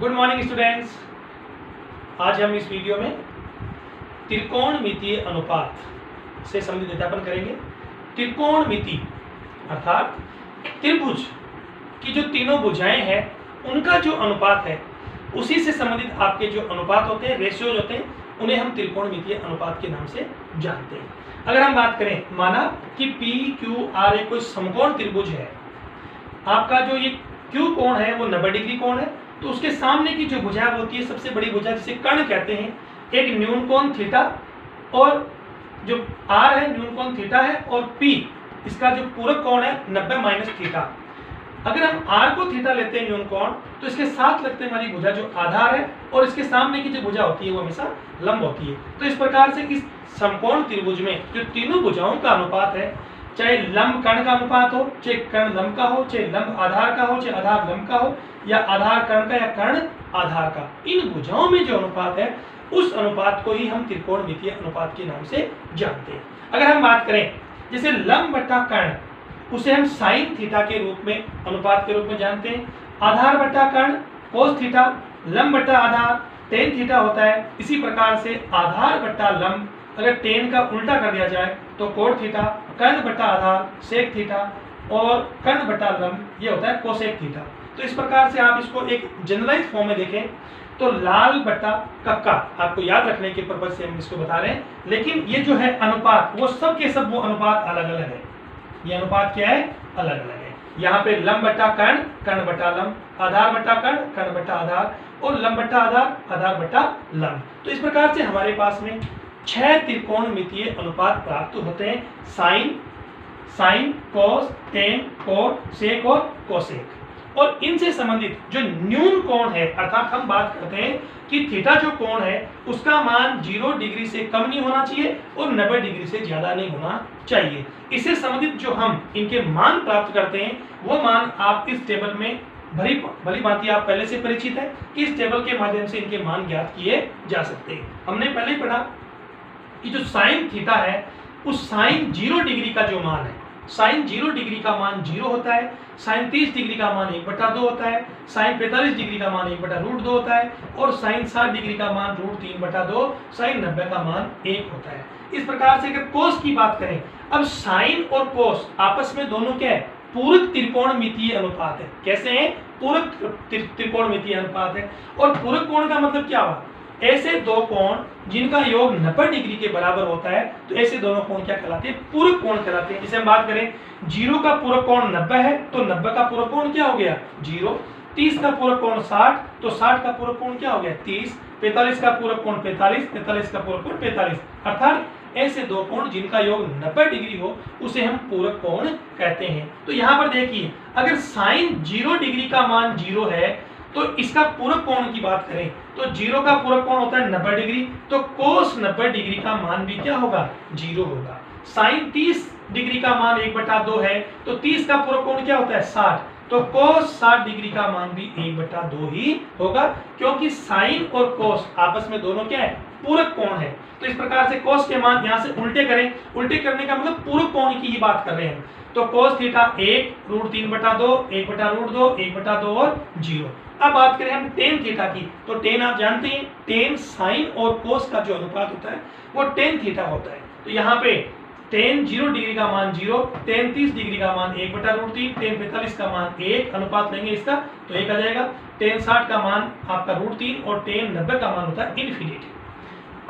Good morning students. आज हम इस वीडियो में त्रिकोणमितीय अनुपात से संबंधित अध्यापन करेंगे। त्रिकोणमिति अर्थात त्रिभुज की जो तीनों भुजाएं हैं उनका जो अनुपात है उसी से संबंधित आपके जो अनुपात होते हैं, रेशियोज होते हैं, उन्हें हम त्रिकोणमितीय अनुपात के नाम से जानते हैं। अगर हम बात करें, माना कि पी क्यू आर एक कोई समकोण त्रिभुज है, आपका जो ये क्यू कोण है वो 90 डिग्री कोण है, तो उसके सामने की जो भुजा होती है, सबसे बड़ी भुजा जिसे कर्ण कहते हैं, एक न्यून कोण थीटा और जो आर है न्यून कोण थीटा है, और पी इसका जो पूरक कोण है 90 माइनस थीटा। अगर हम आर को थीटा लेते हैं न्यून कोण, तो इसके साथ लगते हैं हमारी भुजा जो आधार है, और इसके सामने की जो भुजा होती है वो हमेशा लंब होती है। तो इस प्रकार से इस समकोण त्रिभुज में जो तीनों भुजाओं का अनुपात है, चाहे लंब कर्ण का अनुपात हो, चाहे कर्ण लंब का हो, चाहे लंब आधार का हो, चाहे आधार लंब का हो, या आधार कर्ण का या कर्ण आधार का, इन भुजाओं में जो अनुपात है उस अनुपात को ही हम त्रिकोणमितीय अनुपात के नाम से जानते हैं। अगर हम बात करें जैसे लंब बट्टा कर्ण, उसे हम साइन थीटा के रूप में अनुपात के रूप में जानते हैं। आधार बट्टा कर्ण कोस थीटा, लंब बट्टा आधार टेन थीटा होता है। इसी प्रकार से आधार बट्टा लंब अगर टेन का उल्टा कर दिया जाए तो कोण थीटा, कर्ण बट्टा आधार सेक थीटा, और कर्ण बट्टा लंब ये होता है कोसेक थीटा। तो इस प्रकार से आप इसको एक जनरलाइज फॉर्म में देखें तो लाल बट्टा कक्का, आपको याद रखने के पर्पज से हम इसको बता रहे हैं, लेकिन ये जो है अनुपात वो सब के सब वो अनुपात अलग अलग है। ये अनुपात क्या है? अलग अलग है। यहाँ पे लंब बट्टा कर्ण, कर्ण बट्टा लंब, आधार बट्टा कर्ण, कर्ण बट्टा आधार, और लंब बट्टा आधार, आधार बट्टा लंब। तो इस प्रकार से हमारे पास में 6 त्रिकोणमितीय अनुपात प्राप्त होते हैं। साइन, कोस, टेन, कोण, सेक और कोसेक। और इनसे संबंधित जो न्यून कोण है, अर्थात हम बात करते हैं कि थीटा जो कोण है उसका मान 0 डिग्री से कम नहीं होना चाहिए और 90 डिग्री से ज्यादा नहीं होना चाहिए। इससे संबंधित जो हम इनके मान प्राप्त करते हैं वो मान आप इस टेबल में भली भांति आप पहले से परिचित है कि इस टेबल के माध्यम से इनके मान ज्ञात किए जा सकते हैं। हमने पहले ही पढ़ा कि जो साइन थीटा है उस साइन 0 डिग्री का जो मान है, साइन 0 डिग्री का मान 0 होता है, साइन 30 डिग्री का मान 1/2 होता है, साइन 45 डिग्री का मान 1/√2 होता है, और साइन 60 डिग्री का मान √3/2, साइन 90 का मान 1 होता है। इस प्रकार से अगर कोस की बात करें, अब साइन और कोस आपस में दोनों क्या है? पूरक त्रिकोणमितीय अनुपात है। कैसे है? पूरक त्रिकोणमितीय अनुपात है। और पूरक कोण का मतलब क्या हुआ? ऐसे दो कोण जिनका योग 90 डिग्री के बराबर होता है, तो ऐसे दोनों कोण क्या कहलाते हैं? पूरक कोण कहलाते हैं। जैसे हम बात करें 0 का पूरक कोण 90 है, तो 90 का पूरक कोण क्या हो गया? 0। 30 का पूरक कोण 60, तो 60 का पूरक कोण क्या हो गया? 30। 45 का पूरक कोण 45, 45 का पूरक कोण 45। अर्थात ऐसे दो कोण जिनका योग 90 डिग्री हो उसे हम पूरक कोण कहते हैं। तो यहाँ पर देखिए, अगर साइन 0 डिग्री का मान 0 है तो इसका पूरक कोण की बात करें तो 0 का पूरक कोण होता है 90 डिग्री, तो कोस 90 डिग्री का मान भी क्या होगा? 0 होगा। साइन 30 डिग्री का मान 1/2 है, तो 30 का पूरक कोण क्या होता है? 60, तो कोस 60 डिग्री का मान भी 1/2 ही होगा, क्योंकि साइन और कोस आपस में दोनों क्या है? पूरक कोण है। तो इस प्रकार से कोस के मान यहाँ से उल्टे करें, उल्टे करने का मतलब पूरक कोण की ही बात कर रहे हैं। तो कोस थीटा 1 √3/2, 1/√2, 1/2 और 0। अब बात करें हम टेन थीटा की, तो टेन आप जानते हैं, टेन साइन और कोस का जो अनुपात होता है वो टेन थीटा होता है। तो यहाँ पे टेन 0 डिग्री का मान 0, टेन 30 डिग्री का मान 1/√3, टेन 45 का मान 1, अनुपात लेंगे इसका तो 1 आ जाएगा। टेन 60 का मान आपका √3 और टेन 90 का मान होता है इन्फिनिटी।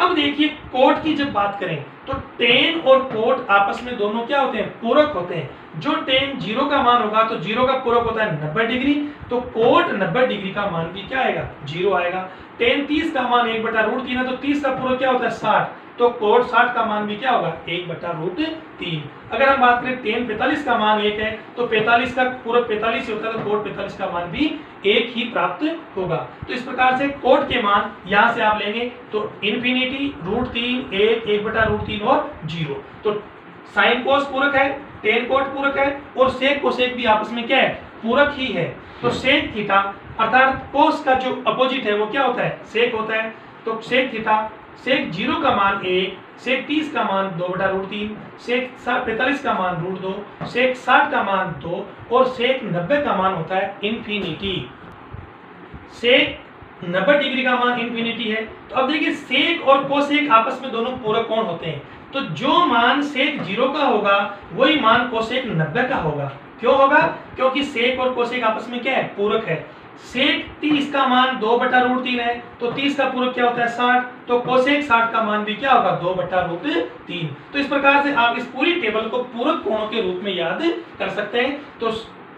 अब देखिए कोट की जब बात करें तो टेन और कोट आपस में दोनों क्या होते हैं? पूरक होते हैं। जो टेन 0 का मान होगा तो 0 का पूरक होता है 90 डिग्री, तो कोट 90 डिग्री का मान भी क्या आएगा? 0 आएगा। टेन 30 का मान 1/√3 है, तो 30 का पूरक क्या होता है? 60, तो कोट 60 का मान भी क्या होगा? 1/√3। अगर हम बात करें टेन 45 का मान 1 है, तो 45 का पूरक 45 होता है, तो कोट 45 का मान भी 1 ही प्राप्त होगा। तो इस प्रकार से कोट के मान यहाँ से आप लेंगे तो इन्फिनिटी, √3, 1, 1/√3 और 0। तो साइन कोस पूरक है, टेन कोट पूरक है, और सेक कोसेक भी आपस में क्या है? पूरक ही है। तो सेक थीटा अर्थात कोस का जो अपोजिट है वो क्या होता है? सेक होता है। तो सेक थीटा, सेक 0 का मान 1, सेक 30 का मान 2/√3, सेक 45 का मान √2, सेक 60 का मान 2, और सेक 90 का मान होता है इन्फिनिटी। सेक 90 डिग्री का मान इंफिनिटी है। तो अब देखिए सेक और कोसेक आपस में दोनों पूरक कोण होते हैं, तो जो मान सेक 0 का होगा वही मान कोसेक 90 का होगा। क्यों होगा? क्योंकि सेक और कोसेक आपस में क्या है? पूरक है। सेक 30 का मान 2/√3 है, तो 30 का पूरक क्या होता है? 60। तो कोसेक 60 का मान भी क्या होगा? 2/√3। तो इस प्रकार से आप इस पूरी टेबल को पूरक कोणों के रूप में याद कर सकते हैं। तो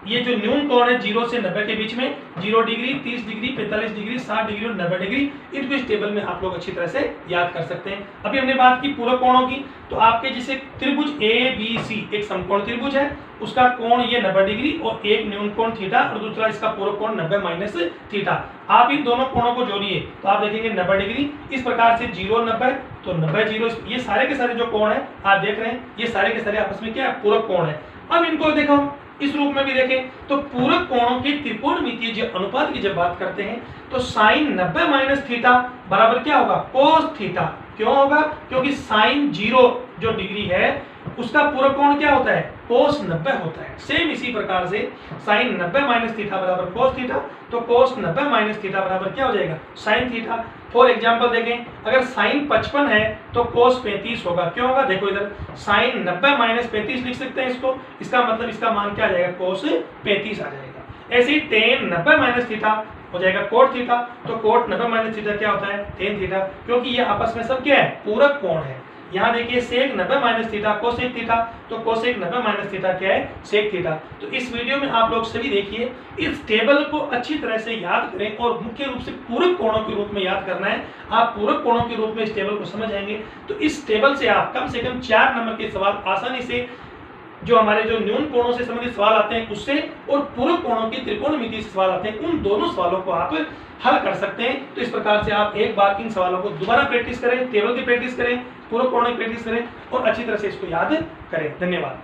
ये जो न्यून कोण है 0 से 90 के बीच में, 0 डिग्री, 30 डिग्री, 45 डिग्री, 60 डिग्री और 90 डिग्री, इनको इस टेबल में आप लोग अच्छी तरह से याद कर सकते हैं। अभी हमने बात की पूरक कोणों की, तो आपके जैसे त्रिभुज ABC एक समकोण त्रिभुज है, उसका कोण ये 90 डिग्री और एक न्यून कोण थीटा और दूसरा इसका पूरक कोण 90 माइनस थीटा। आप इन दोनों कोणों को जोड़िए तो आप देखेंगे 90 डिग्री। इस प्रकार से 0 90, तो 90 0, ये सारे के सारे जो कोण है आप देख रहे हैं, ये सारे के सारे आपस में क्या है? पूरक कोण है। अब इनको देखो इस रूप में भी देखें तो पूरक कोणों के त्रिकोणमितीय जो अनुपात की जब बात करते हैं तो साइन 90 माइनस थीटा बराबर क्या होगा? Cos theta. क्यों होगा? क्योंकि साइन 0 जो डिग्री है उसका पूरक कोण क्या होता है? कोस 90 होता है। सेम इसी प्रकार से साइन 90 माइनस थीटा बराबर कोस थीटा, तो कोस 90 माइनस थीटा बराबर क्या हो जाएगा? Sine theta. फॉर एग्जांपल देखें, अगर साइन 55 है तो कोस 35 होगा। क्यों होगा? देखो इधर साइन 90 माइनस 35 लिख सकते हैं इसको, इसका मतलब इसका मान क्या आ जाएगा? कोस 35 आ जाएगा। ऐसे ही टेन 90 माइनस थीटा हो जाएगा कोट थीटा, तो कोट 90 माइनस थीटा क्या होता है? टेन थीटा, क्योंकि ये आपस में सब क्या है? पूरक कोण है। यहाँ देखिए sec 90 minus theta cosec theta, तो कोसेक 90 माइनस थीटा क्या है? Sec theta. तो इस वीडियो में आप लोग सभी देखिए, इस टेबल को अच्छी तरह से याद करें और मुख्य रूप से पूरक कोणों के रूप में याद करना है। आप पूरक कोणों के रूप में इस टेबल को समझ आएंगे तो इस टेबल से आप कम से कम 4 नंबर के सवाल आसानी से, जो हमारे जो न्यून कोणों से संबंधित सवाल आते हैं उससे और पूरक कोणों की त्रिकोणमिति से सवाल आते हैं, उन दोनों सवालों को आप हल कर सकते हैं। तो इस प्रकार से आप एक बार इन सवालों को दोबारा प्रैक्टिस करें, टेबल की प्रैक्टिस करें, पूरक कोणों की प्रैक्टिस करें और अच्छी तरह से इसको याद करें। धन्यवाद।